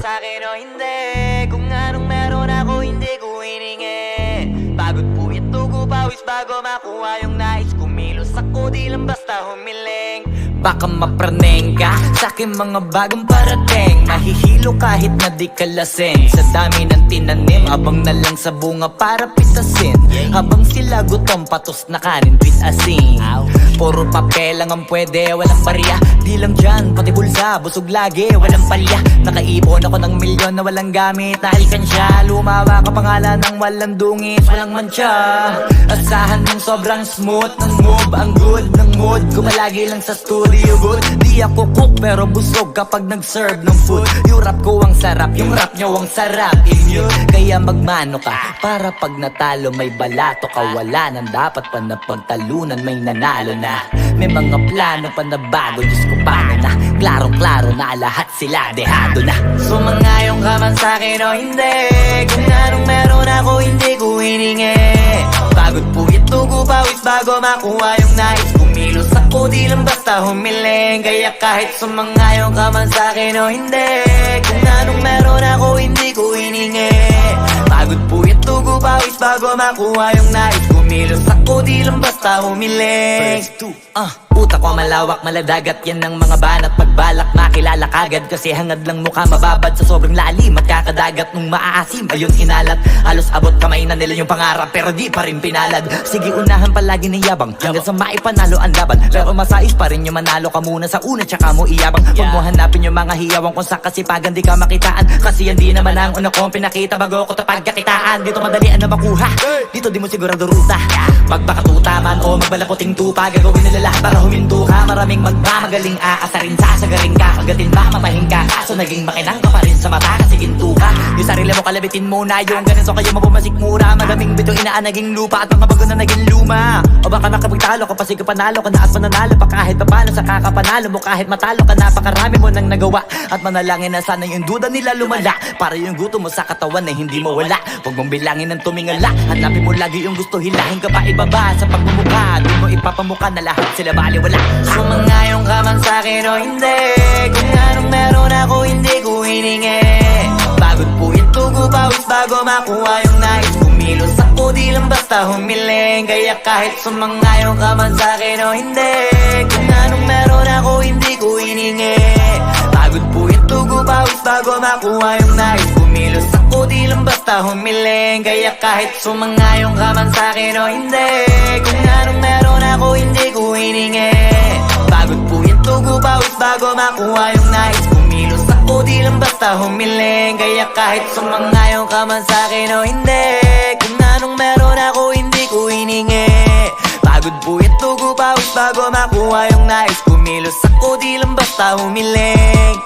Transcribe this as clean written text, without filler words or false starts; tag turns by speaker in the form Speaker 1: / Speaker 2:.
Speaker 1: sa'kin o hindi. Kung anong meron ako hindi ko hiningi. Pagod puyat tugo pawis bago makuha yung nais. Kumilos ako di lang basta humiling. Baka mapraneng ka sa'kin mga bagong parating. Mahihilo kahit na di ka lasing. Sa dami ng tinanim, abang na lang sa bunga para pitasin. Habang sila gutom patos na kanin with asin. Puro papel lang ang pwede, walang barya. Di lang dyan, pati bulsa, busog lagi, walang palya. Nakaipon ako ng milyon na walang gamit na alkansya. Lumawa ka pangalan ng walang dungis, walang mancha. Asahan mong sobrang smooth ng move. Ang good ng mood ko malagi lang sa studio booth. Di ako cook pero busog kapag nag-serve ng food. Yung rap ko ang sarap, yung rap nyo ang sarap. Immune, kaya magmano ka para pag natalo may balato ka. Wala nang dapat pa na pagtalunan, may nanalo na. May mga plano pa na bago, Diyos ko paano na. Klarong-klaro na lahat sila dehado na. Sumangayong ka man sa'kin o hindi. Kung anong meron ako hindi ko hiningi. Pagod puyat tugo pawis bago makuha yung nais. Kumilos ako di lang basta humiling. Kaya kahit sumangayong ka man sa'kin o hindi. Kung anong meron ako hindi ko hiningi. Pagod puyat tugo pawis bago makuha yung nais. Kumilos ako di lang basta humiling. Utak ko malawak, maladagat yan ng mga banat. Pagbalak makilala kagad kasi hangad lang mukha mababad sa sobrang lalim. At kakadagat nung maaasim, ayun inalat. Halos abot kamay na nila yung pangarap pero di pa rin pinalad. Sige unahan palagi ng yabang hanggang sa maipanalo ang laban. Pero masais pa rin yung manalo ka muna sa una tsaka mo iyabang. Huwag mo hanapin yung mga hiyawang kung sa kasipagan di ka makitaan. Kasi yan di naman ang una kong pinakita bago ko tapagkakitaan. Dito madalian na makuha, dito di mo sigurado ruta. Magpakatuta man o magbalakoting tupa, gagawin nila lahat para huminto ka. Maraming magmamagaling aasarin sasagaring ka. Pagdating ba mamahing ka, kaso naging makinang ka pa rin sa mata kasi ginto ka. Yung sarili mo kalabitin muna, yung ganito kayo mapumasik mura. Madaming bito inaan naging lupa at mga bago na naging luma. O baka makapagtalo ka pa sige panalo ka na at mananalo pa kahit papano sa kakapanalo mo. Kahit matalo ka napakarami mo nang nagawa. At manalangin na sana yung duda nila lumala para yung gutom mo sa katawan na hindi mo wala. Huwag mong bilangin ng tumingala, hanapin mo lagi yung gusto. Hilahin ka pa ibaba sa pagmumukha. Di mo ipapamuka na lahat sila baliwala. Sumangayong ka man sa'kin o hindi. Kung anong meron ako hindi ko hiningi. Pagod puyat tugo pawis bago makuha yung nais. Kumilos ako di lang basta humiling. Kaya kahit sumangayong ka man sa'kin o hindi. Kung anong meron ako hindi ko hiningi. Pagod puyat tugo pawis bago makuha yung nais. Kumilos ako di lang basta humiling. Kaya kahit sumangayong ka man sa'kin o hindi. Kung anong meron ako hindi ko hiningi. Pagod puyat tugo pawis bago makuha yung nais. Kumilos ako di lang basta humiling. Kaya kahit sumangayong ka man sa'kin o hindi. Kung anong meron ako hindi ko hiningi. Pagod puyat tugo pawis bago makuha yung nais. Kumilos ako di lang basta humiling.